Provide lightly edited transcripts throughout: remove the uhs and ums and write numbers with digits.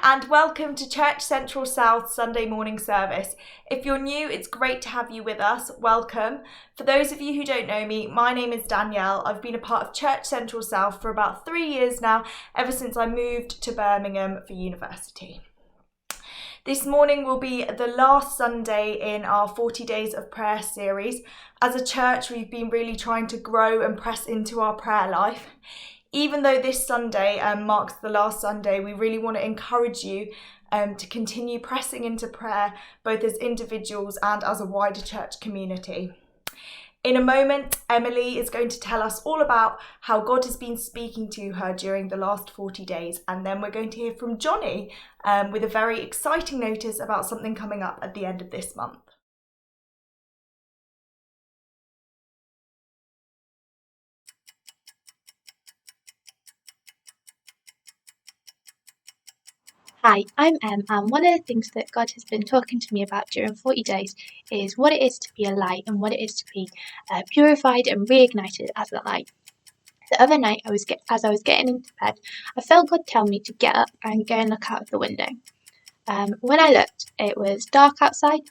and welcome to Churchcentral South Sunday morning service. If you're new, it's great to have you with us. Welcome. For those of you who don't know me, my name is Danielle. I've been a part of Churchcentral South for about 3 years now, ever since I moved to Birmingham for university. This morning will be the last Sunday in our 40 Days of Prayer series. As a church, we've been really trying to grow and press into our prayer life. Even though this Sunday marks the last Sunday, we really want to encourage you to continue pressing into prayer, both as individuals and as a wider church community. In a moment, Emily is going to tell us all about how God has been speaking to her during the last 40 days. And then we're going to hear from Johnny with a very exciting notice about something coming up at the end of this month. Hi, I'm Em, and one of the things that God has been talking to me about during 40 days is what it is to be a light and what it is to be purified and reignited as a light. The other night, as I was getting into bed, I felt God tell me to get up and go and look out of the window. When I looked, it was dark outside,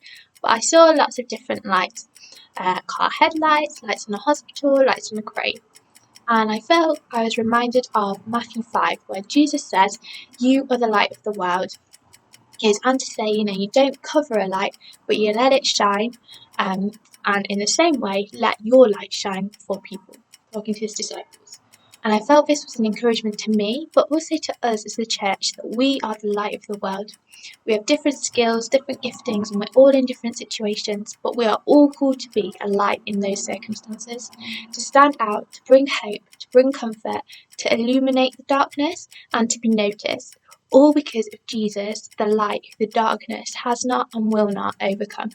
but I saw lots of different lights. Car headlights, lights in a hospital, lights in a grave. And I was reminded of Matthew 5, where Jesus says, "You are the light of the world." And to say, you don't cover a light, but you let it shine. And in the same way, let your light shine before people, talking to his disciples. And I felt this was an encouragement to me, but also to us as the church, that we are the light of the world. We have different skills, different giftings, and we're all in different situations, but we are all called to be a light in those circumstances, to stand out, to bring hope, to bring comfort, to illuminate the darkness, and to be noticed, all because of Jesus, the light who the darkness has not and will not overcome.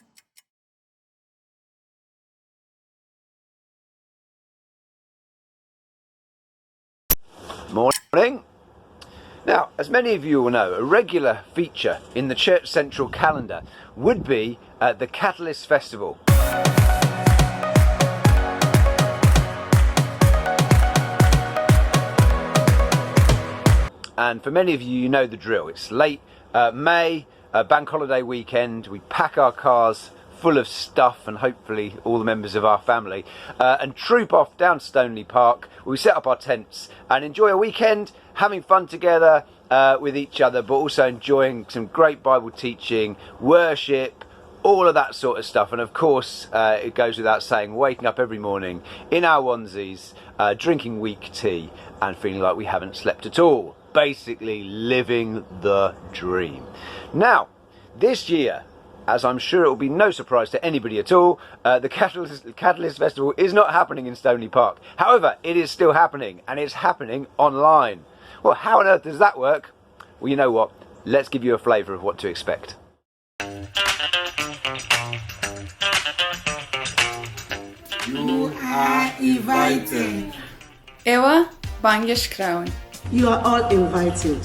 Morning. Now, as many of you will know, a regular feature in the Churchcentral calendar would be the Catalyst Festival. And for many of you, you know the drill. It's late May, bank holiday weekend. We pack our cars full of stuff and hopefully all the members of our family and troop off down Stoneleigh Park, where we set up our tents and enjoy a weekend having fun together with each other, but also enjoying some great Bible teaching, worship, all of that sort of stuff. And of course, it goes without saying, waking up every morning in our onesies, drinking weak tea and feeling like we haven't slept at all. Basically living the dream. Now, this year, as I'm sure it will be no surprise to anybody at all, the Catalyst Festival is not happening in Stoneleigh Park. However, it is still happening, and it's happening online. Well, how on earth does that work? Well, you know what? Let's give you a flavour of what to expect. You are invited. Ewa, Bangish Crown. You are all invited.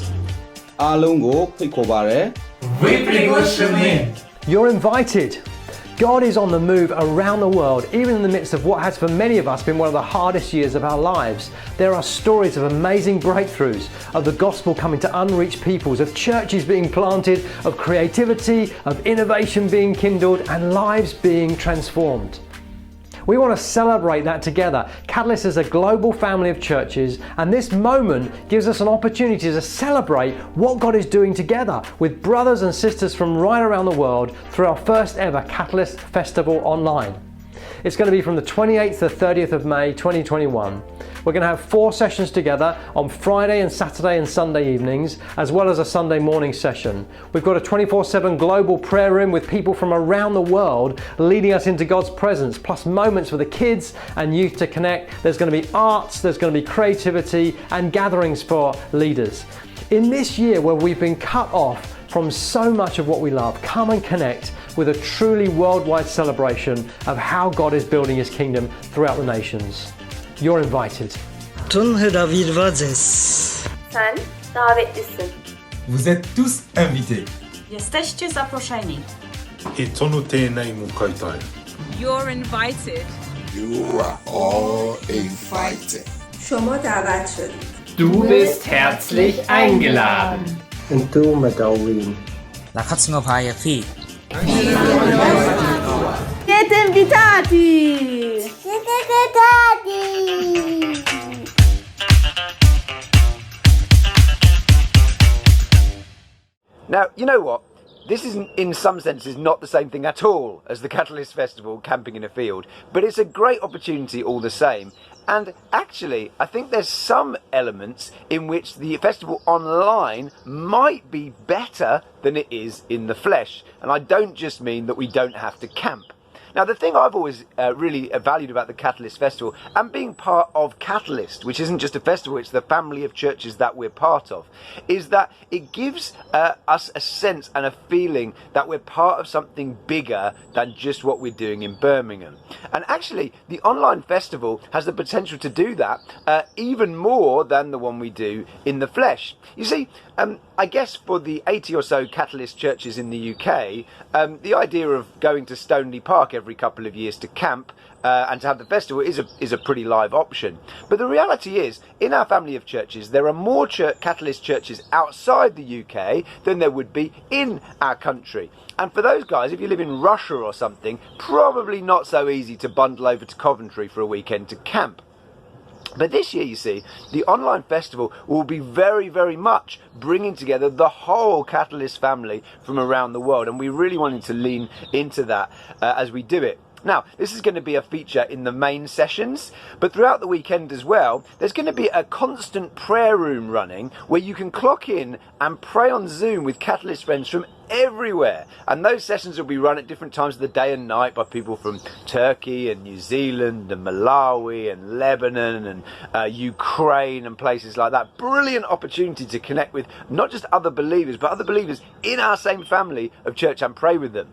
You're invited. God is on the move around the world, even in the midst of what has for many of us been one of the hardest years of our lives. There are stories of amazing breakthroughs, of the gospel coming to unreached peoples, of churches being planted, of creativity, of innovation being kindled, and lives being transformed. We want to celebrate that together. Catalyst is a global family of churches, and this moment gives us an opportunity to celebrate what God is doing together with brothers and sisters from right around the world through our first ever Catalyst Festival online. It's going to be from the 28th to 30th of May 2021. We're going to have 4 sessions together on Friday and Saturday and Sunday evenings, as well as a Sunday morning session. We've got a 24/7 global prayer room with people from around the world leading us into God's presence, plus moments for the kids and youth to connect. There's going to be arts, there's going to be creativity and gatherings for leaders. In this year where we've been cut off from so much of what we love, come and connect with a truly worldwide celebration of how God is building His kingdom throughout the nations. You're invited. Sen davetlisin. Vous êtes tous invités. Jesteście zaproszeni. You're invited. You are all invited. شما دعوت شدید. Du bist herzlich eingeladen. Entu Madawin. Lakat Singapore fi. Siete invitati! Siete invitati! Now, you know what? This is, in some senses, not the same thing at all as the Catalyst Festival, camping in a field, but it's a great opportunity all the same. And actually, I think there's some elements in which the festival online might be better than it is in the flesh. And I don't just mean that we don't have to camp. Now, the thing I've always really valued about the Catalyst Festival, and being part of Catalyst, which isn't just a festival, it's the family of churches that we're part of, is that it gives us a sense and a feeling that we're part of something bigger than just what we're doing in Birmingham. And actually, the online festival has the potential to do that even more than the one we do in the flesh. You see, I guess for the 80 or so Catalyst churches in the UK, the idea of going to Stoneleigh Park every couple of years to camp and to have the festival is a pretty live option. But the reality is, in our family of churches, there are more Catalyst churches outside the UK than there would be in our country. And for those guys, if you live in Russia or something, probably not so easy to bundle over to Coventry for a weekend to camp. But this year, you see, the online festival will be very, very much bringing together the whole Catalyst family from around the world. And we really wanted to lean into that as we do it. Now, this is going to be a feature in the main sessions, but throughout the weekend as well, there's going to be a constant prayer room running where you can clock in and pray on Zoom with Catalyst friends from everywhere. And those sessions will be run at different times of the day and night by people from Turkey and New Zealand and Malawi and Lebanon and Ukraine and places like that. Brilliant opportunity to connect with not just other believers, but other believers in our same family of church and pray with them.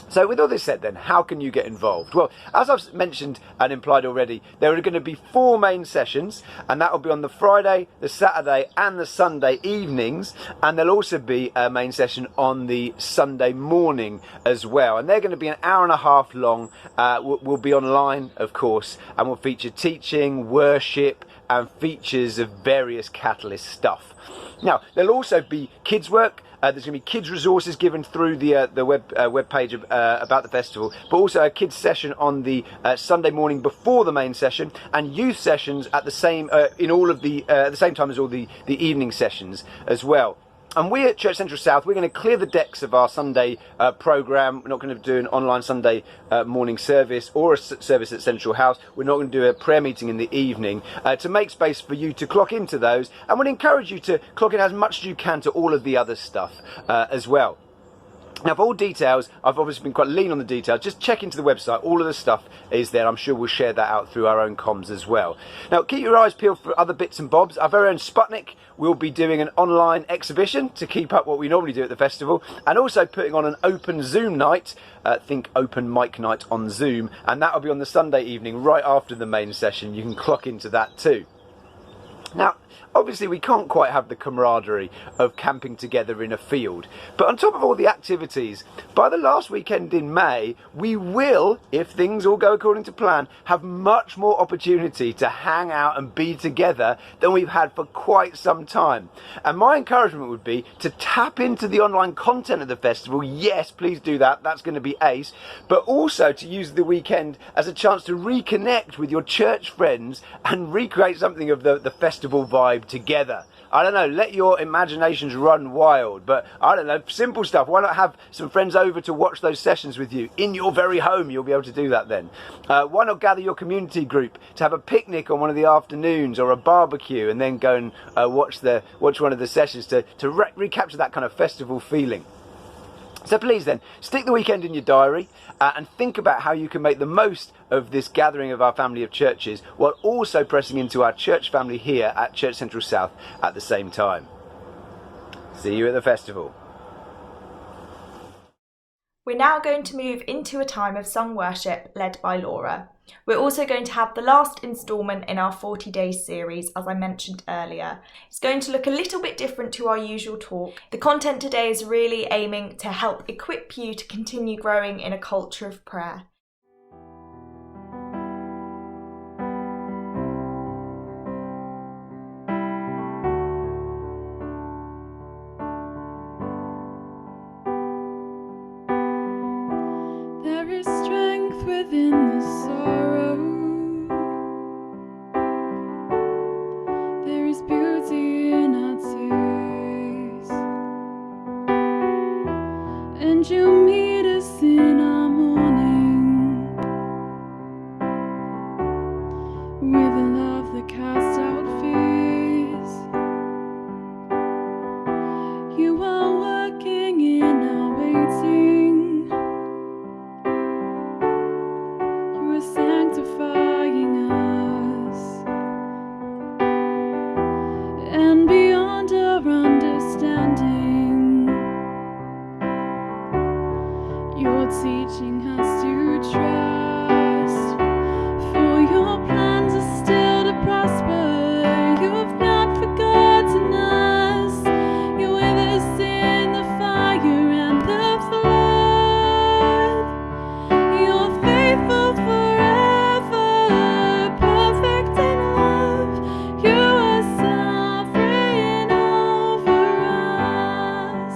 So with all this said then, how can you get involved? Well, as I've mentioned and implied already, there are going to be 4 main sessions, and that will be on the Friday, the Saturday and the Sunday evenings, and there'll also be a main session on the Sunday morning as well, and they're going to be an hour and a half long. We'll be online, of course, and will feature teaching, worship and features of various Catalyst stuff. Now, there'll also be kids work. There's going to be kids resources given through the web page about the festival, but also a kids session on the Sunday morning before the main session, and youth sessions at the same in all of the at the same time as all the evening sessions as well. And we at Churchcentral South, we're going to clear the decks of our Sunday programme. We're not going to do an online Sunday morning service or a service at Central House. We're not going to do a prayer meeting in the evening to make space for you to clock into those. And we'll encourage you to clock in as much as you can to all of the other stuff as well. Now, for all details, I've obviously been quite lean on the details. Just check into the website. All of the stuff is there. I'm sure we'll share that out through our own comms as well. Now, keep your eyes peeled for other bits and bobs. Our very own Sputnik will be doing an online exhibition to keep up what we normally do at the festival, and also putting on an open Zoom night. Think open mic night on Zoom, and that will be on the Sunday evening right after the main session. You can clock into that too. Now, obviously we can't quite have the camaraderie of camping together in a field, but on top of all the activities, by the last weekend in May, we will, if things all go according to plan, have much more opportunity to hang out and be together than we've had for quite some time. And my encouragement would be to tap into the online content of the festival. Yes, please do that. That's going to be ace. But also to use the weekend as a chance to reconnect with your church friends and recreate something of the festival vibe together. I don't know, let your imaginations run wild, but I don't know, simple stuff. Why not have some friends over to watch those sessions with you in your very home? You'll be able to do that then. Why not gather your community group to have a picnic on one of the afternoons or a barbecue, and then go and watch one of the sessions to recapture that kind of festival feeling. So please then, stick the weekend in your diary and think about how you can make the most of this gathering of our family of churches while also pressing into our church family here at Churchcentral South at the same time. See you at the festival. We're now going to move into a time of sung worship led by Laura. We're also going to have the last instalment in our 40 Days series, as I mentioned earlier. It's going to look a little bit different to our usual talk. The content today is really aiming to help equip you to continue growing in a culture of prayer. within the sorrow. There is beauty in our tears, and you meet us in our mourning with a love that casts out fears. You are working in our waiting. You are sanctifying us, and beyond our understanding, you're teaching us to trust. For your plans are still to prosper. You've not forgotten us. You're with us in the fire and the flood. You're faithful forever, perfect in love. You are sovereign over us.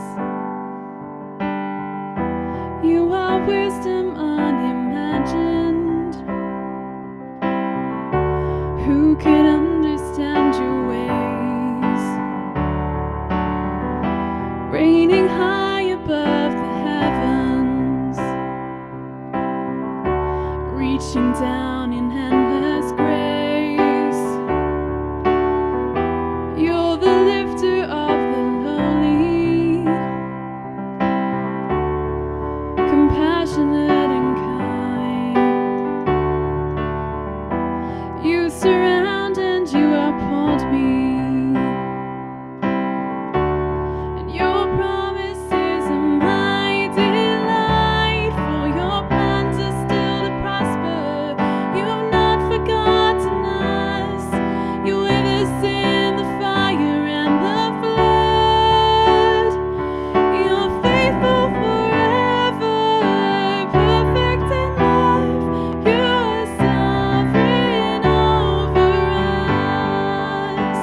You are wisdom unimagined. Who could understand your ways? Reigning high above the heavens, reaching down in endless grace. You're the lifter of the lowly, compassionate and kind. You surround and you uphold me, and your promise is my delight. For your plans are still to prosper. You've not forgotten us. You're with us in the fire and the flood. You're faithful forever, perfect in love. You are sovereign over us.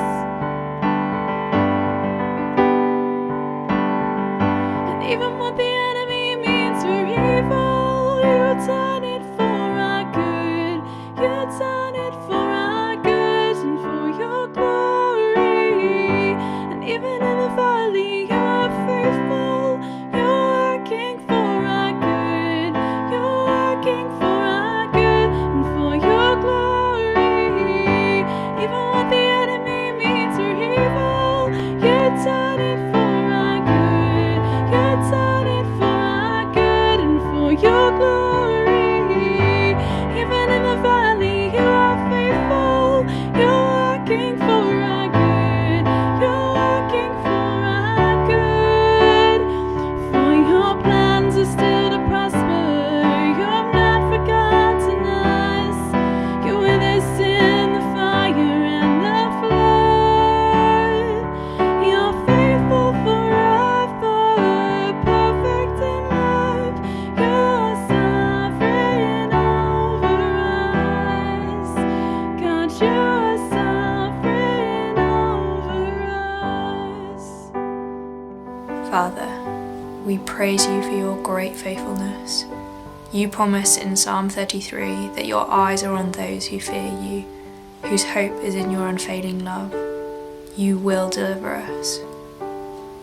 And even what the enemy means for evil, you turn it for our good. You turn it for our good and for your glory. And even in the valley, you are faithful. You're working for our good. You're working for our good and for your glory. Even what the enemy means for evil, you turn it for our good. You turn it for our good and for your glory. Even in the valley, you are faithful. You're working for our good. You're working for our good. For your plans are still to prosper. You have not forgotten us. You're with us in the fire and the flood. You're faithful forever, perfect in love. You're sovereign over us. God, you are sovereign over us. Father, we praise you for your great faithfulness. You promise in Psalm 33 that your eyes are on those who fear you, whose hope is in your unfailing love. You will deliver us.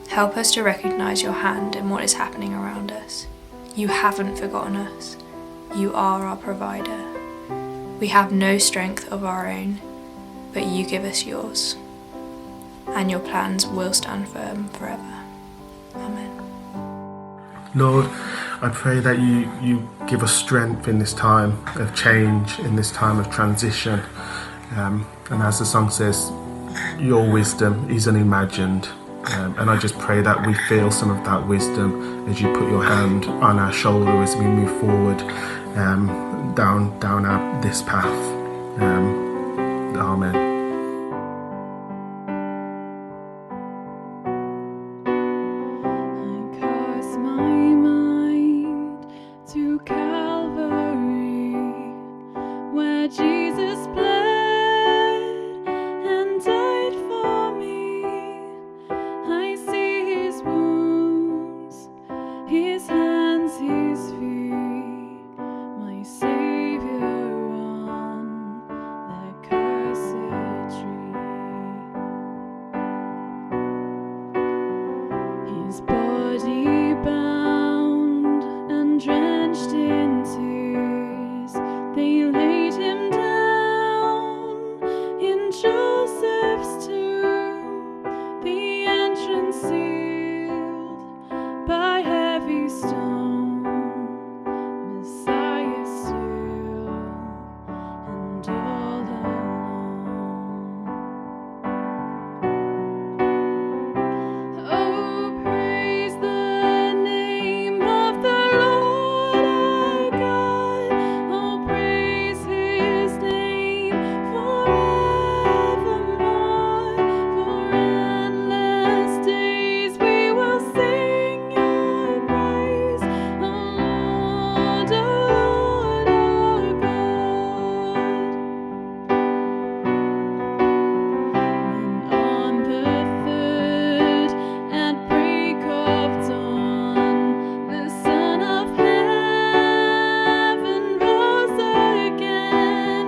Help us to recognize your hand in what is happening around us. You haven't forgotten us. You are our provider. We have no strength of our own, but you give us yours, and your plans will stand firm forever. Amen. Lord, I pray that you give us strength in this time of change, in this time of transition. And as the song says, your wisdom is unimagined. And I just pray that we feel some of that wisdom as you put your hand on our shoulder as we move forward down this path. Amen. His hands, his feet, my Savior. his body bound and drenched in tears, they laid him down in Joseph's tomb, the entrance sealed by heavy stone. Messiah still and all alone. Oh, praise the name of the Lord our God. Oh, praise his name forevermore. For endless days we will sing your praise, O Lord, our God. And on the third at break of dawn, the Son of Heaven rose again.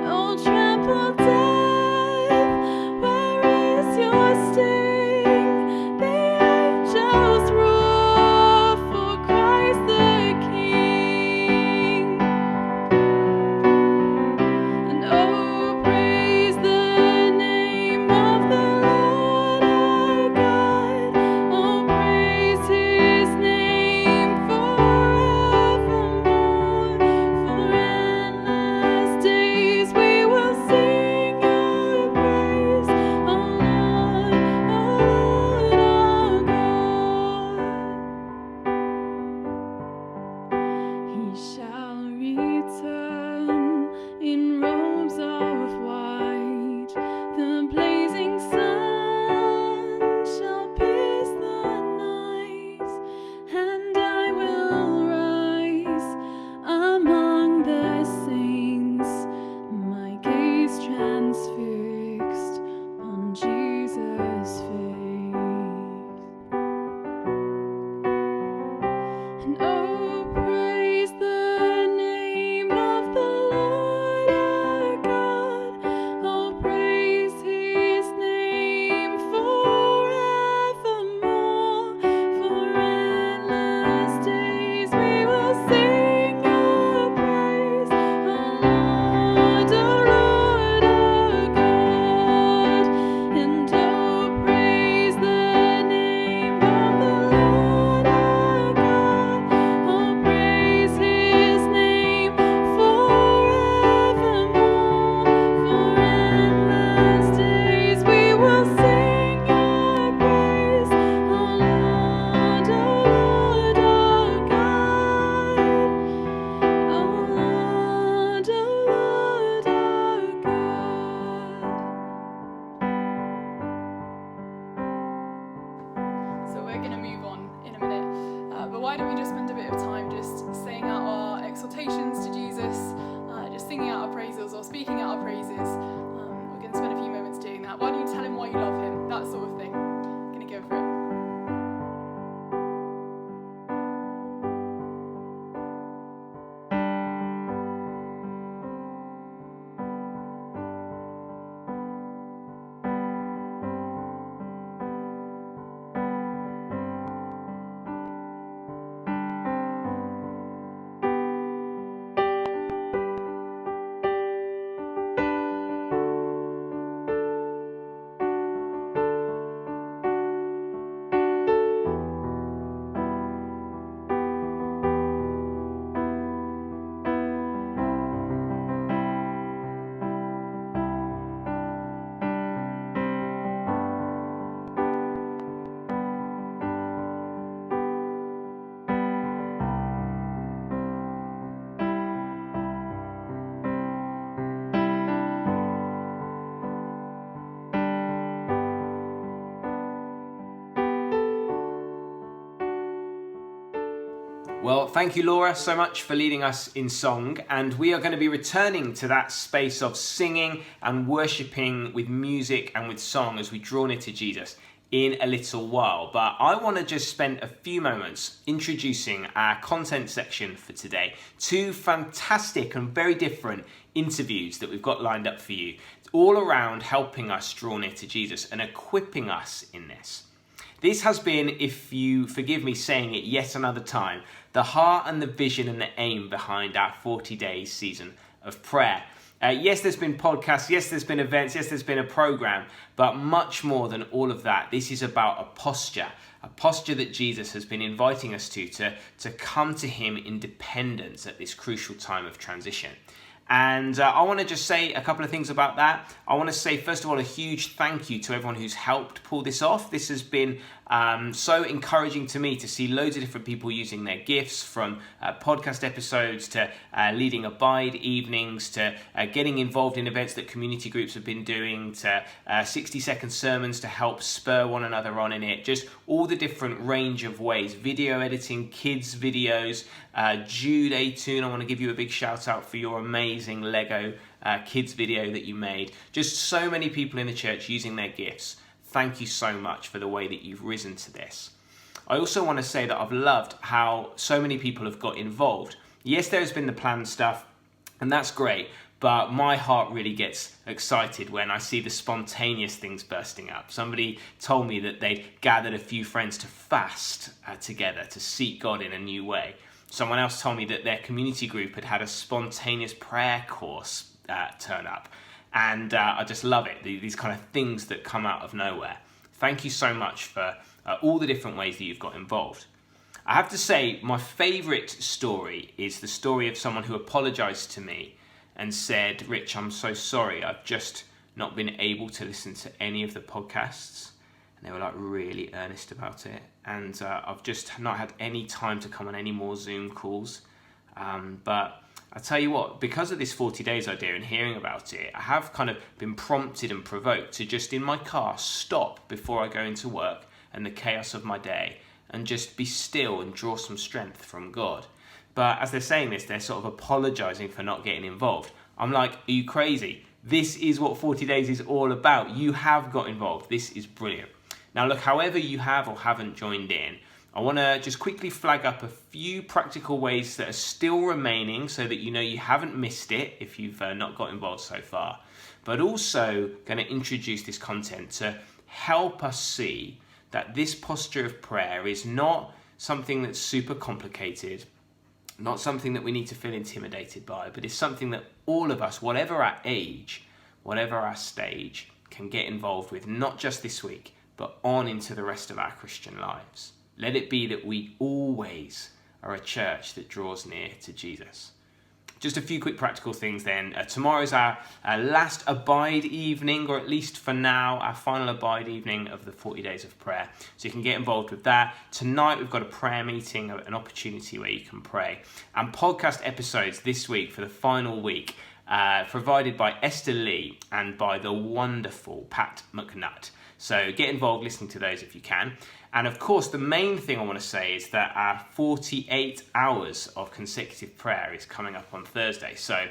Oh, trample death, where is your sting? The angels roar for Christ the King. And oh, praise the name of the Lord our God. Oh, praise his name forevermore. For endless days we will sing your praise, O Lord, our God. He shall return in robes of white, the blazing sun shall pierce the night, and I will rise among the saints, my gaze transfixed on Jesus' face. And oh, praise the name of the Lord our God. Oh, praise his name forevermore. For endless days we will sing your praise, O Lord, our God. And oh, praise the name of the Lord our God. Oh, praise his name forevermore. For endless days we will sing your praise, O Lord, our God. O Lord, our God. So we're going to move on in a minute, but why don't we just spend a bit of time just saying out our exhortations to Jesus, just singing out our praises or speaking out our praises. We're going to spend a few moments doing that. Why don't you tell him why you love him? That sort of thing. Going to go for it. Well, thank you, Laura, so much for leading us in song. And we are going to be returning to that space of singing and worshipping with music and with song as we draw near to Jesus in a little while. But I want to just spend a few moments introducing our content section for today. Two fantastic and very different interviews that we've got lined up for you, all around helping us draw near to Jesus and equipping us in this. This has been, if you forgive me saying it yet another time, the heart and the vision and the aim behind our 40 days season of prayer. Yes, there's been podcasts, yes, there's been events, yes, there's been a program, but much more than all of that, this is about a posture that Jesus has been inviting us to come to him in dependence at this crucial time of transition. And I want to just say a couple of things about that. I want to say, first of all, a huge thank you to everyone who's helped pull this off. This has been so encouraging to me to see loads of different people using their gifts, from podcast episodes to leading Abide evenings to getting involved in events that community groups have been doing, to 60-second sermons to help spur one another on in it. Just all the different range of ways. Video editing, kids videos. Jude A-Tune, I want to give you a big shout out for your amazing Lego kids video that you made. Just so many people in the church using their gifts. Thank you so much for the way that you've risen to this. I also want to say that I've loved how so many people have got involved. Yes, there's been the planned stuff, and that's great, but my heart really gets excited when I see the spontaneous things bursting up. Somebody told me that they'd gathered a few friends to fast together to seek God in a new way. Someone else told me that their community group had a spontaneous prayer course turn up. And I just love it, these kind of things that come out of nowhere. Thank you so much for all the different ways that you've got involved. I have to say, my favourite story is the story of someone who apologised to me and said, "Rich, I'm so sorry, I've just not been able to listen to any of the podcasts." And they were like really earnest about it. And I've just not had any time to come on any more Zoom calls. But I tell you what, because of this 40 days idea and hearing about it, I have kind of been prompted and provoked to just in my car stop before I go into work and the chaos of my day and just be still and draw some strength from God. But as they're saying this, they're sort of apologising for not getting involved. I'm like, are you crazy? This is what 40 days is all about. You have got involved. This is brilliant. Now look, however you have or haven't joined in, I want to just quickly flag up a few practical ways that are still remaining so that you know you haven't missed it if you've not got involved so far. But also going to introduce this content to help us see that this posture of prayer is not something that's super complicated, not something that we need to feel intimidated by, but it's something that all of us, whatever our age, whatever our stage, can get involved with, not just this week, but on into the rest of our Christian lives. Let it be that we always are a church that draws near to Jesus. Just a few quick practical things then. Tomorrow's our last Abide evening, or at least for now, our final Abide evening of the 40 days of prayer. So you can get involved with that. Tonight we've got a prayer meeting, an opportunity where you can pray. And podcast episodes this week for the final week, provided by Esther Lee and by the wonderful Pat McNutt. So get involved listening to those if you can. And of course, the main thing I want to say is that our 48 hours of consecutive prayer is coming up on Thursday. So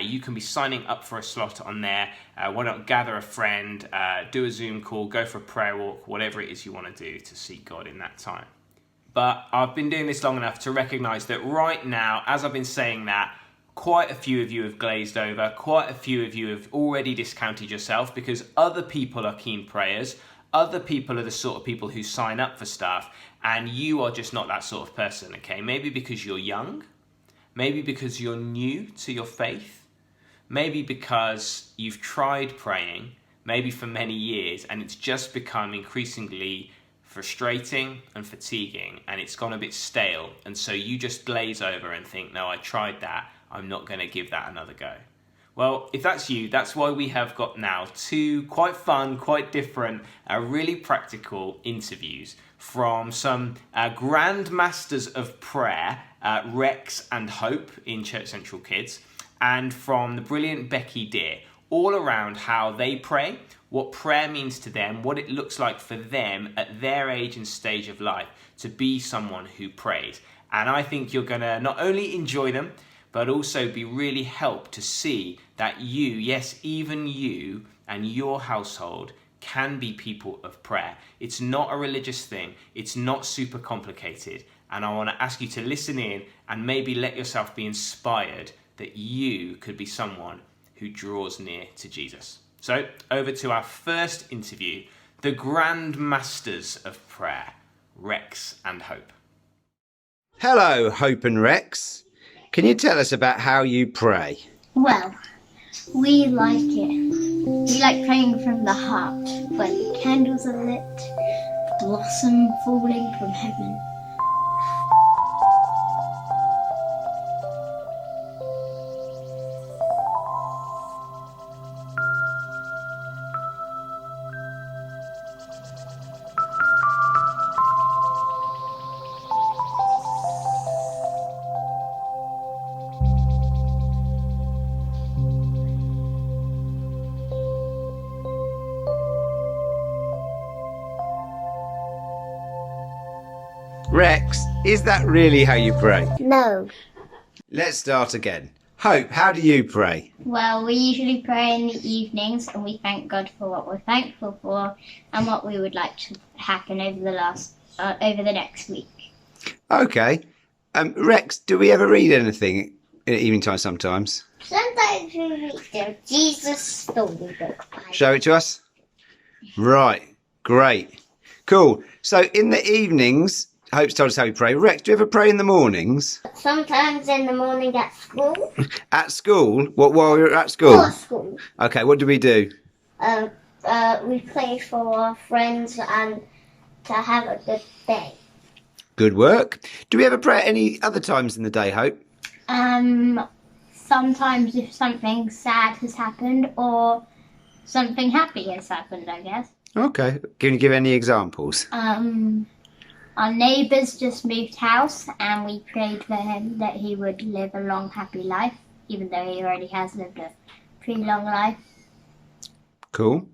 you can be signing up for a slot on there. Why not gather a friend, do a Zoom call, go for a prayer walk, whatever it is you want to do to seek God in that time. But I've been doing this long enough to recognise that right now, as I've been saying that, quite a few of you have glazed over, quite a few of you have already discounted yourself because other people are keen prayers, other people are the sort of people who sign up for stuff, and you are just not that sort of person, okay? Maybe because you're young, maybe because you're new to your faith, maybe because you've tried praying, maybe for many years, and it's just become increasingly frustrating and fatiguing, and it's gone a bit stale, and so you just glaze over and think, no, I tried that, I'm not going to give that another go. Well, if that's you, that's why we have got now two quite fun, quite different, really practical interviews from some grand masters of prayer, Rex and Hope in Churchcentral Kids, and from the brilliant Becky Deer, all around how they pray, what prayer means to them, what it looks like for them at their age and stage of life to be someone who prays. And I think you're going to not only enjoy them, but also be really helped to see that you, yes, even you and your household can be people of prayer. It's not a religious thing. It's not super complicated. And I want to ask you to listen in and maybe let yourself be inspired that you could be someone who draws near to Jesus. So over to our first interview the Grand Masters of Prayer, Rex and Hope. Hello, Hope and Rex. Can you tell us about how you pray? Well, we like it. We like praying from the heart, when candles are lit, blossom falling from heaven. Rex, is that really how you pray? No. Let's start again. Hope, how do you pray? Well, we usually pray in the evenings and we thank God for what we're thankful for and what we would like to happen over the next week. Okay. Rex, do we ever read anything at evening time sometimes? Sometimes we read the Jesus storybook. Show it to us. Right. Great. Cool. So in the evenings, Hope's told us how we pray. Rex, do you ever pray in the mornings? Sometimes in the morning at school. At school? What, while we were at school? For school. Okay, what do we do? We play for our friends and to have a good day. Good work. Do we ever pray at any other times in the day, Hope? Sometimes if something sad has happened or something happy has happened, I guess. Okay. Can you give any examples? Our neighbours just moved house and we prayed for him that he would live a long, happy life, even though he already has lived a pretty long life. Cool.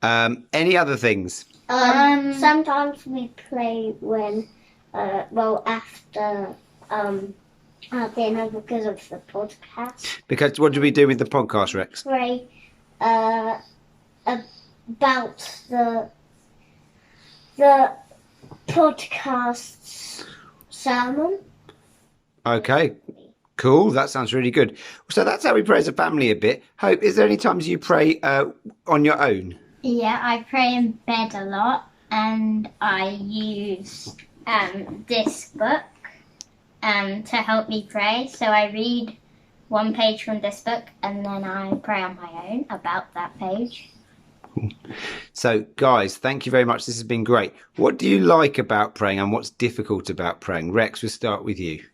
Any other things? Sometimes we pray when, after our dinner because of the podcast. Because what do we do with the podcast, Rex? Pray about the podcast's sermon. Okay, cool. That sounds really good. So that's how we pray as a family a bit. Hope, is there any times you pray on your own? Yeah, I pray in bed a lot and I use this book to help me pray. So I read one page from this book and then I pray on my own about that page. So, guys, thank you very much. This has been great. What do you like about praying and what's difficult about praying? Rex, we'll start with you.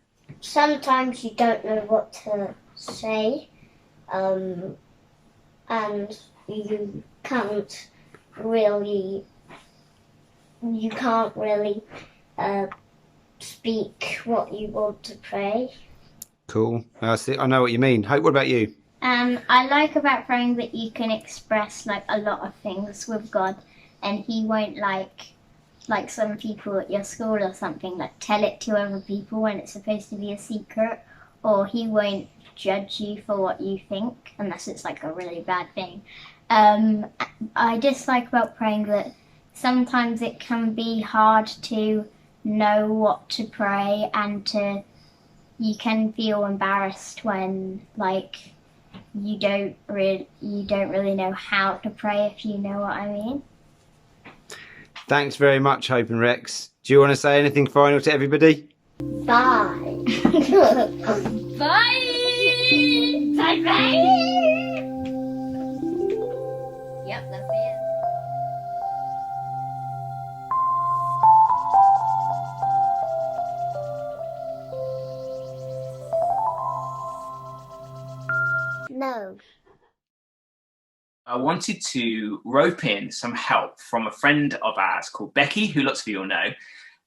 Sometimes you don't know what to say, and you can't really speak what you want to pray. Cool. I know what you mean. Hope, what about you? I like about praying that you can express like a lot of things with God, and He won't like some people at your school or something, like tell it to other people when it's supposed to be a secret, or He won't judge you for what you think unless it's like a really bad thing. I just like about praying that sometimes it can be hard to know what to pray, and you can feel embarrassed when like you don't really know how to pray, if you know what I mean. Thanks very much, Hope and Rex. Do you want to say anything final to everybody? Bye. Bye. Bye bye. Yep, that's it. No. I wanted to rope in some help from a friend of ours called Becky, who lots of you will know.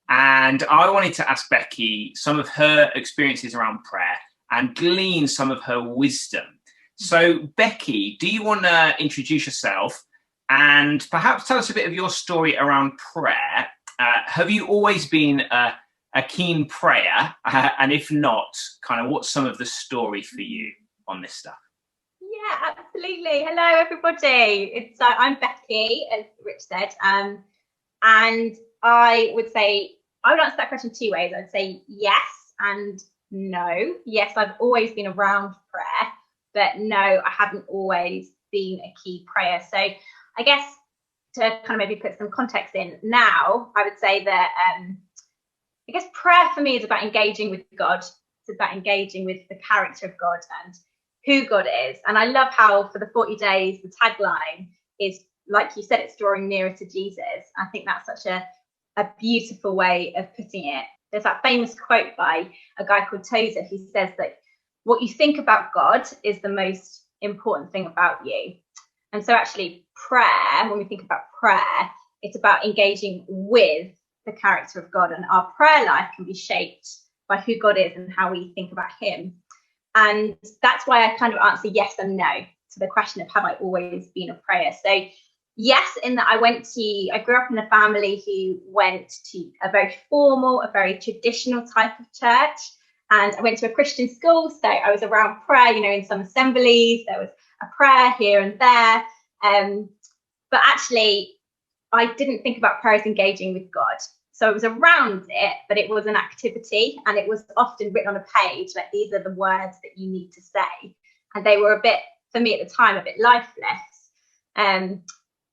And I wanted to ask Becky some of her experiences around prayer and glean some of her wisdom. So, Becky, do you want to introduce yourself and perhaps tell us a bit of your story around prayer? Have you always been a keen prayer? And if not, kind of what's some of the story for you on this stuff? Yeah, absolutely. Hello, everybody. I'm Becky, as Rich said, and I would answer that question two ways. I'd say yes and no. Yes, I've always been around prayer, but no, I haven't always been a key prayer. So I guess to kind of maybe put some context in now, I would say that I guess prayer for me is about engaging with God. It's about engaging with the character of God and who God is. And I love how for the 40 days, the tagline is, like you said, it's drawing nearer to Jesus. I think that's such a beautiful way of putting it. There's that famous quote by a guy called Tozer who says that what you think about God is the most important thing about you. And so actually prayer, when we think about prayer, it's about engaging with the character of God, and our prayer life can be shaped by who God is and how we think about him. And that's why I kind of answer yes and no to the question of have I always been a prayer. So yes, in that I grew up in a family who went to a very formal, a very traditional type of church. And I went to a Christian school, so I was around prayer, in some assemblies, there was a prayer here and there. But actually, I didn't think about prayer as engaging with God. So it was around it, but it was an activity, and it was often written on a page, like these are the words that you need to say. And they were a bit, for me at the time, a bit lifeless. And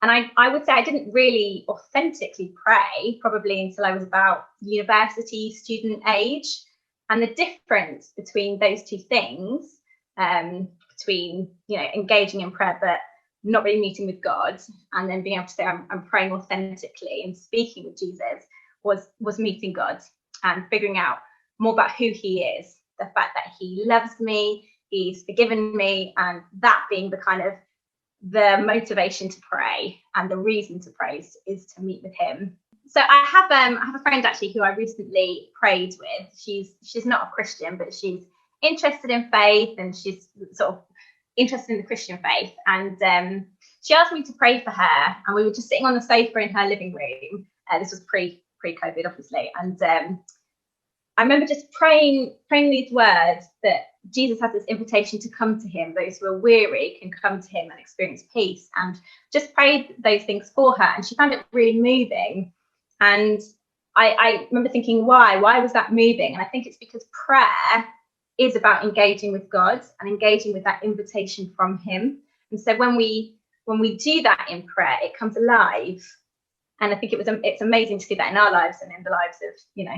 I would say I didn't really authentically pray probably until I was about university student age. And the difference between those two things, between engaging in prayer but not really meeting with God, and then being able to say I'm praying authentically and speaking with Jesus, was meeting God and figuring out more about who he is, the fact that he loves me, he's forgiven me, and that being the kind of the motivation to pray and the reason to pray is to meet with him. So I have a friend actually who I recently prayed with. She's not a Christian, but she's interested in faith, and she's sort of interested in the Christian faith. And she asked me to pray for her, and we were just sitting on the sofa in her living room. This was pre-COVID, obviously, and I remember just praying these words that Jesus has this invitation to come to him. Those who are weary can come to him and experience peace, and just prayed those things for her. And she found it really moving. And I remember thinking, why was that moving? And I think it's because prayer is about engaging with God and engaging with that invitation from him. And so when we do that in prayer, it comes alive. And I think it's amazing to see that in our lives and in the lives of,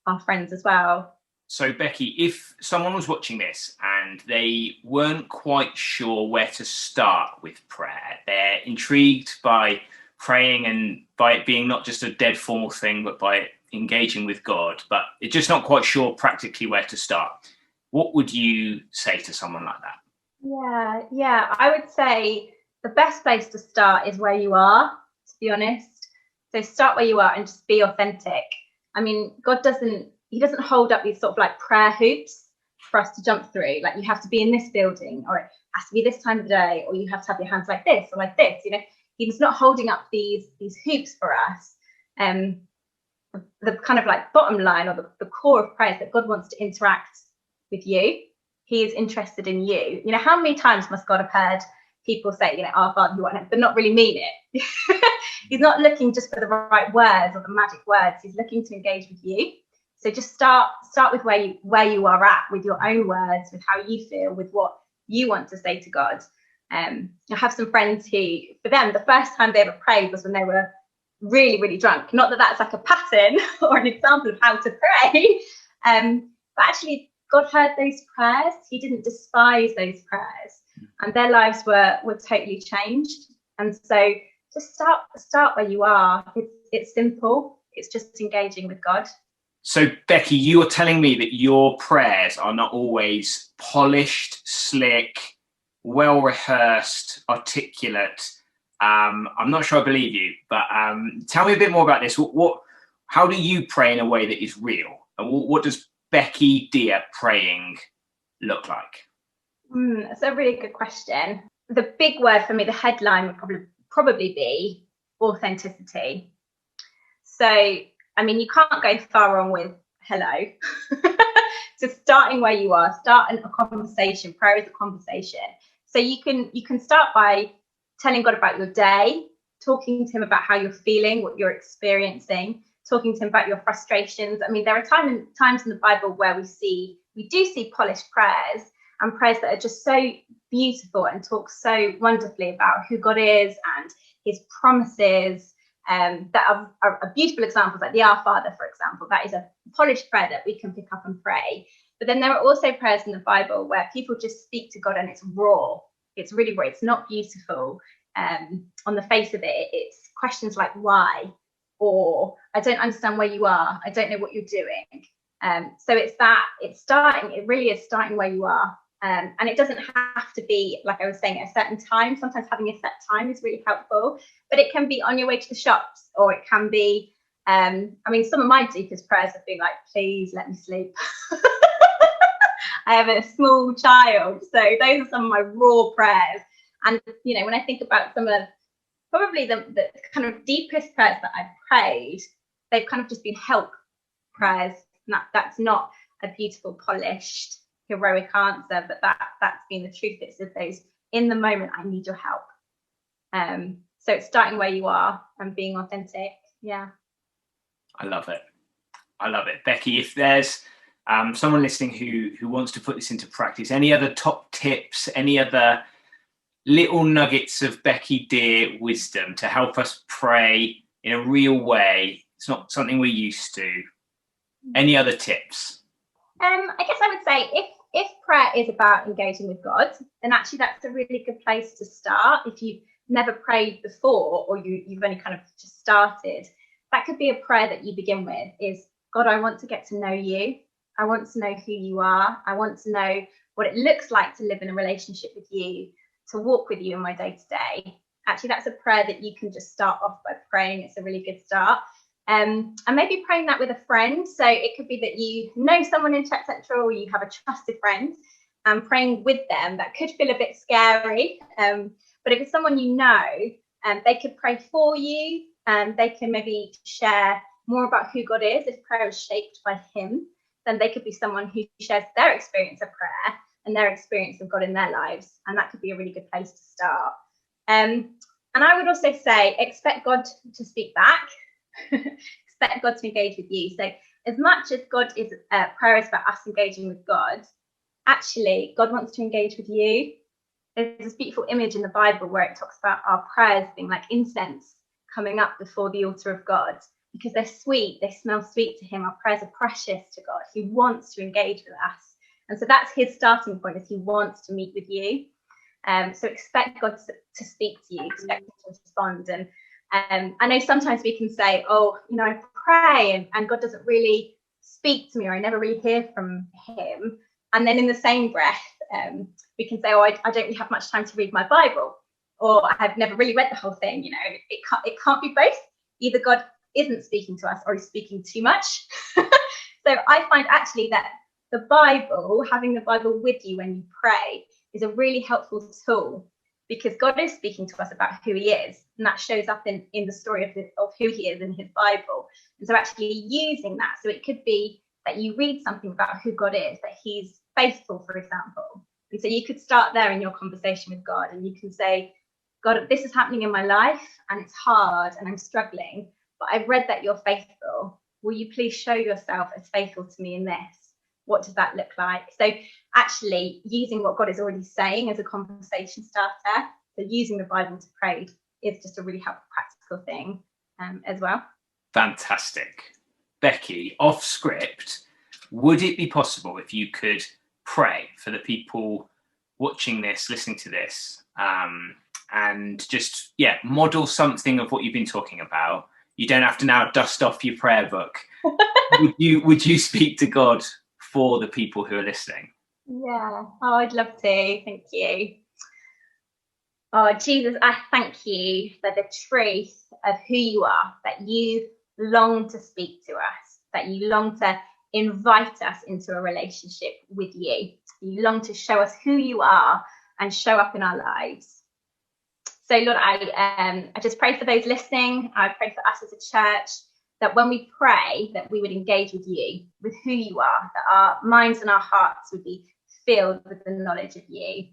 our friends as well. So Becky, if someone was watching this and they weren't quite sure where to start with prayer, they're intrigued by praying and by it being not just a dead formal thing, but by engaging with God, but they're just not quite sure practically where to start, what would you say to someone like that? Yeah, I would say the best place to start is where you are, to be honest. So start where you are and just be authentic. I mean, God doesn't hold up these sort of like prayer hoops for us to jump through. Like you have to be in this building, or it has to be this time of the day, or you have to have your hands like this or like this. He's not holding up these hoops for us. The kind of like bottom line, or the core of prayer is that God wants to interact with you. He is interested in you. How many times must God have heard people say, our Father who art in heaven, but not really mean it? He's not looking just for the right words or the magic words. He's looking to engage with you. So just start with where you are at, with your own words, with how you feel, with what you want to say to God. I have some friends who, for them, the first time they ever prayed was when they were really, really drunk. Not that that's like a pattern or an example of how to pray, but actually God heard those prayers. He didn't despise those prayers, and their lives were totally changed. And so just start where you are. It's simple. It's just engaging with God. So Becky, you're telling me that your prayers are not always polished, slick, well rehearsed, articulate. I'm not sure I believe you, but tell me a bit more about this. How do you pray in a way that is real? And what does Becky Deer praying look like? That's a really good question. The big word for me, the headline would probably be authenticity. So, I mean, you can't go far wrong with hello. So starting where you are, start a conversation. Prayer is a conversation. So you can start by telling God about your day, talking to him about how you're feeling, what you're experiencing, talking to him about your frustrations. I mean, there are times in the Bible where we do see polished prayers, and prayers that are just so beautiful and talks so wonderfully about who God is and his promises, that are beautiful examples, like the Our Father, for example. That is a polished prayer that we can pick up and pray. But then there are also prayers in the Bible where people just speak to God and it's raw. It's really raw. It's not beautiful. On the face of it, it's questions like why, or I don't understand where you are. I don't know what you're doing. So it really is starting where you are. And it doesn't have to be, like I was saying, at a certain time. Sometimes having a set time is really helpful, but it can be on your way to the shops, or it can be, some of my deepest prayers have been like, please let me sleep. I have a small child, so those are some of my raw prayers. And, when I think about some of probably the kind of deepest prayers that I've prayed, they've kind of just been help prayers. And that's not a beautiful, polished, heroic answer, but that's been the truth. It's of those, in the moment, I need your help. So it's starting where you are and being authentic. Yeah. I love it. Becky, if there's someone listening who wants to put this into practice, any other top tips, any other little nuggets of Becky Deer wisdom to help us pray in a real way? It's not something we're used to. Any other tips? I guess I would say if prayer is about engaging with God, then actually that's a really good place to start. If you've never prayed before, or you've only kind of just started, that could be a prayer that you begin with is, God, I want to get to know you. I want to know who you are. I want to know what it looks like to live in a relationship with you, to walk with you in my day-to-day. Actually, that's a prayer that you can just start off by praying. It's a really good start. And maybe praying that with a friend. So it could be that you know someone in Churchcentral, or you have a trusted friend, and praying with them. That could feel a bit scary. But if it's someone you know, they could pray for you, and they can maybe share more about who God is. If prayer is shaped by him, then they could be someone who shares their experience of prayer and their experience of God in their lives. And that could be a really good place to start. And I would also say, expect God to speak back. Expect God to engage with you. So as much as God is prayer is about us engaging with God, actually God wants to engage with you. There's this beautiful image in the Bible where it talks about our prayers being like incense coming up before the altar of God, because they're sweet, they smell sweet to him. Our prayers are precious to God. He wants to engage with us. And so that's his starting point, is he wants to meet with you. So expect God to speak to you, expect him to respond. And I know sometimes we can say, I pray and God doesn't really speak to me, or I never really hear from him. And then in the same breath, we can say, I don't really have much time to read my Bible, or I've never really read the whole thing. It can't be both. Either God isn't speaking to us, or he's speaking too much. So I find actually that the Bible, having the Bible with you when you pray, is a really helpful tool, because God is speaking to us about who he is, and that shows up in the story of who he is in his Bible. And so actually using that, so it could be that you read something about who God is, that he's faithful, for example. And so you could start there in your conversation with God, and you can say, God, this is happening in my life and it's hard and I'm struggling, but I've read that you're faithful. Will you please show yourself as faithful to me in this? What does that look like? So actually using what God is already saying as a conversation starter, so using the Bible to pray, is just a really helpful practical thing as well. Fantastic. Becky, off script, would it be possible if you could pray for the people watching this, listening to this, and just, model something of what you've been talking about? You don't have to now dust off your prayer book. Would you speak to God for the people who are listening? Yeah. Oh, I'd love to. Thank you. Oh, Jesus, I thank you for the truth of who you are, that you long to speak to us, that you long to invite us into a relationship with you. You long to show us who you are and show up in our lives. So, Lord, I just pray for those listening. I pray for us as a church, that when we pray, that we would engage with you, with who you are, that our minds and our hearts would be filled with the knowledge of you.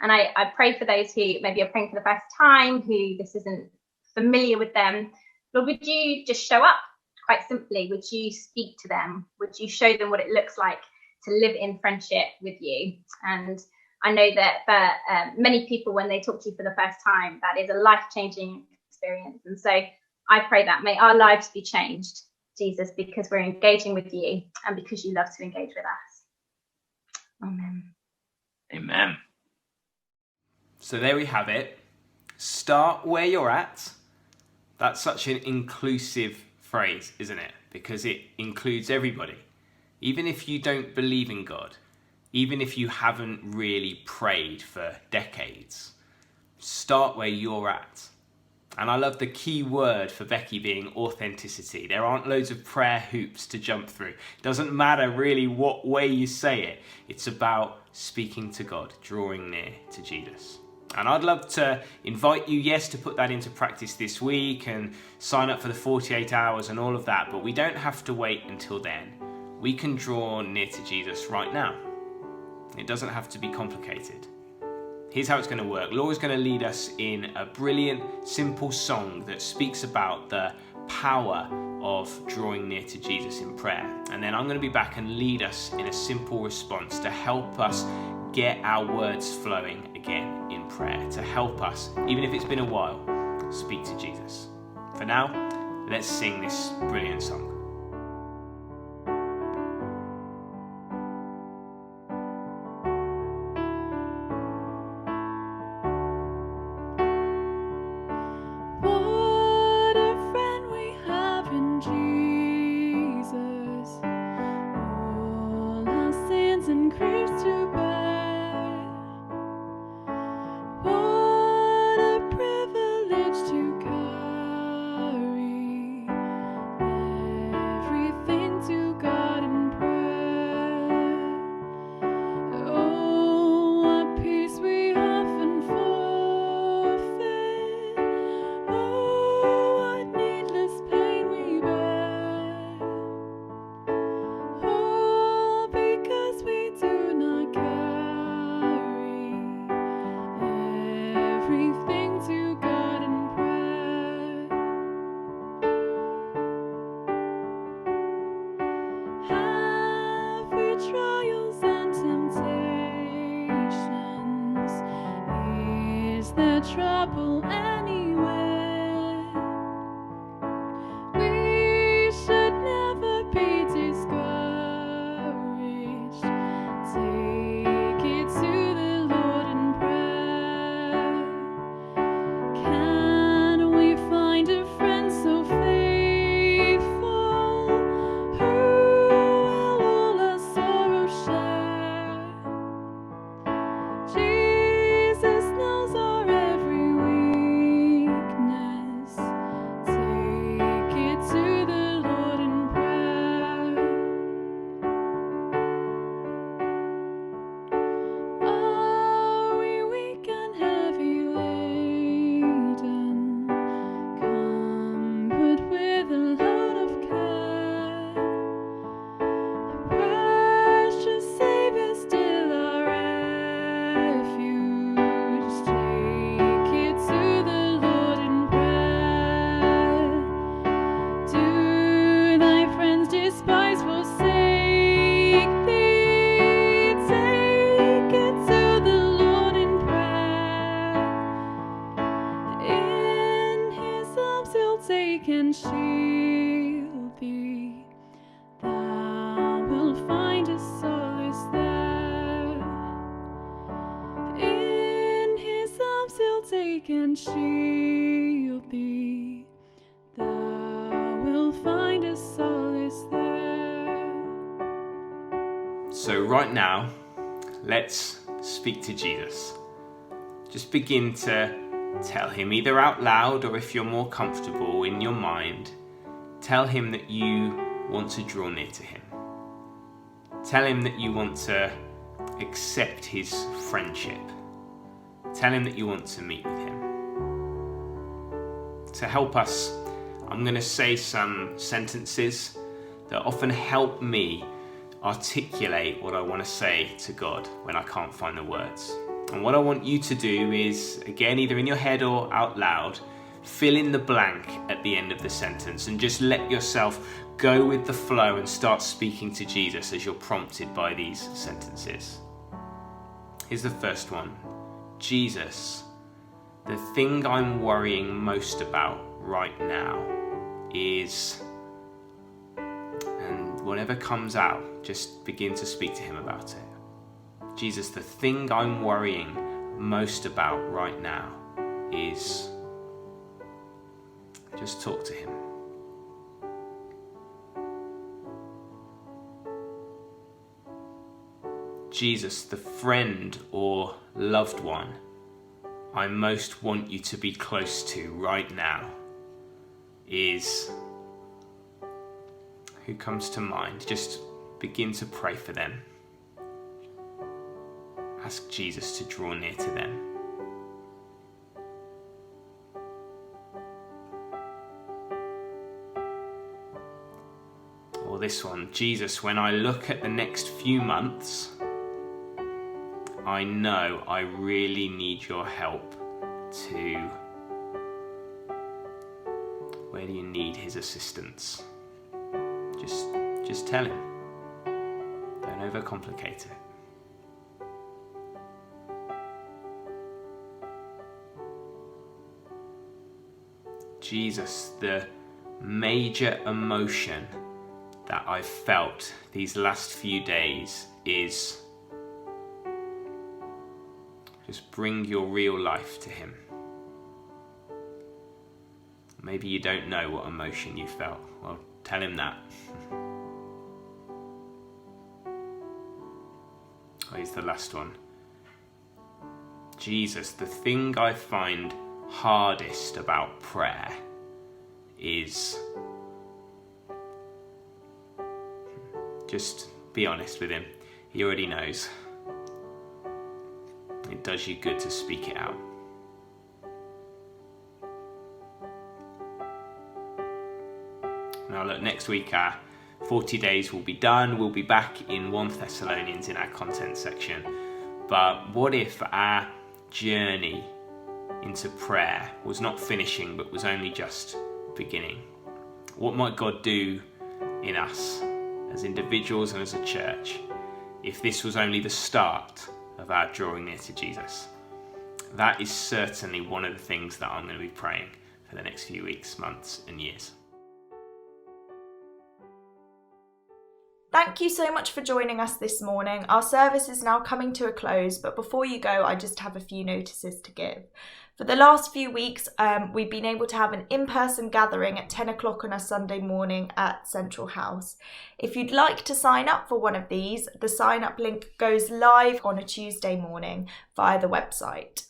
And I pray for those who maybe are praying for the first time, who this isn't familiar with them. Lord, would you just show up quite simply? Would you speak to them? Would you show them what it looks like to live in friendship with you? And I know that for many people, when they talk to you for the first time, that is a life-changing experience. And so I pray that may our lives be changed, Jesus, because we're engaging with you and because you love to engage with us. Amen. Amen. So there we have it. Start where you're at. That's such an inclusive phrase, isn't it? Because it includes everybody. Even if you don't believe in God, even if you haven't really prayed for decades, start where you're at. And I love the key word for Becky being authenticity. There aren't loads of prayer hoops to jump through. It doesn't matter really what way you say it. It's about speaking to God, drawing near to Jesus. And I'd love to invite you, yes, to put that into practice this week and sign up for the 48 hours and all of that, but we don't have to wait until then. We can draw near to Jesus right now. It doesn't have to be complicated. Here's how it's going to work. Laura's going to lead us in a brilliant, simple song that speaks about the power of drawing near to Jesus in prayer. And then I'm going to be back and lead us in a simple response to help us get our words flowing again in prayer, to help us, even if it's been a while, speak to Jesus. For now, let's sing this brilliant song. What a friend we have in Jesus, all our sins and griefs to bear. What a privilege to carry everything to God in prayer. Oh, what peace we often forfeit. Oh, what needless pain we bear. All because we do not carry everything to God in prayer. Have we trials and temptations? Is there trouble anywhere? We should never be discouraged. Take it to the Lord in prayer. Can we find a friend so faithful who will all our sorrow share? Jesus knows our every weakness. Take it to the Lord in prayer. Are we weak and heavy laden? Come, but with a load of care. Precious Savior, still our refuge. Take it to the Lord in prayer. Do thy friends despise, forsake thee? Take it to the Lord in prayer. In his arms he'll take and shield thee. Thou wilt find a solace there. In his arms he'll take and shield thee. Thou wilt find a solace there. So right now, let's speak to Jesus. Just begin to tell him, either out loud or if you're more comfortable in your mind, tell him that you want to draw near to him. Tell him that you want to accept his friendship. Tell him that you want to meet with him. To help us, I'm going to say some sentences that often help me articulate what I want to say to God when I can't find the words. And what I want you to do is, again, either in your head or out loud, fill in the blank at the end of the sentence and just let yourself go with the flow and start speaking to Jesus as you're prompted by these sentences. Here's the first one. Jesus, the thing I'm worrying most about right now is... And whatever comes out, just begin to speak to him about it. Jesus, the thing I'm worrying most about right now is... Just talk to him. Jesus, the friend or loved one I most want you to be close to right now is... Who comes to mind? Just begin to pray for them. Ask Jesus to draw near to them. Or this one, Jesus, when I look at the next few months, I know I really need your help to... Where do you need his assistance? Just tell him. Don't overcomplicate it. Jesus, the major emotion that I've felt these last few days is... Just bring your real life to him. Maybe you don't know what emotion you felt. Well, tell him that. Here's the last one. Jesus, the thing I find hardest about prayer is... Just be honest with him. He already knows. It does you good to speak it out. Now look, next week our 40 days will be done. We'll be back in 1 Thessalonians in our content section. But what if our journey into prayer was not finishing, but was only just beginning? What might God do in us as individuals and as a church if this was only the start of our drawing near to Jesus? That is certainly one of the things that I'm going to be praying for the next few weeks, months and years. Thank you so much for joining us this morning. Our service is now coming to a close, but before you go, I just have a few notices to give. For the last few weeks, we've been able to have an in-person gathering at 10 o'clock on a Sunday morning at Central House. If you'd like to sign up for one of these, the sign-up link goes live on a Tuesday morning via the website.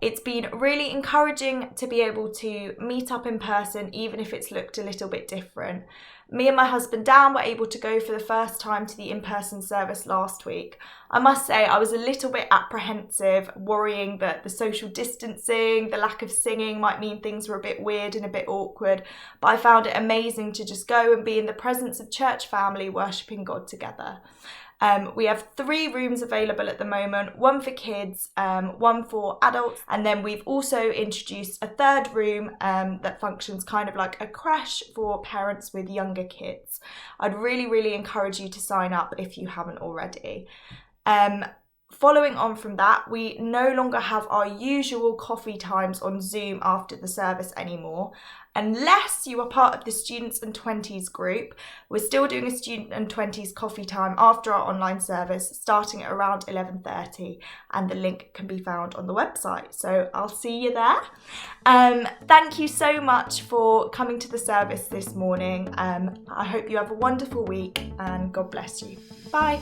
It's been really encouraging to be able to meet up in person, even if it's looked a little bit different. Me and my husband Dan were able to go for the first time to the in-person service last week. I must say I was a little bit apprehensive, worrying that the social distancing, the lack of singing might mean things were a bit weird and a bit awkward, but I found it amazing to just go and be in the presence of church family worshipping God together. We have 3 rooms available at the moment, one for kids, one for adults, and then we've also introduced a 3rd room that functions kind of like a creche for parents with younger kids. I'd really encourage you to sign up if you haven't already. Following on from that, we no longer have our usual coffee times on Zoom after the service anymore. Unless you are part of the Students and 20s group, we're still doing a Student and 20s coffee time after our online service, starting at around 11:30, and the link can be found on the website. So I'll see you there. Thank you so much for coming to the service this morning. I hope you have a wonderful week, and God bless you. Bye.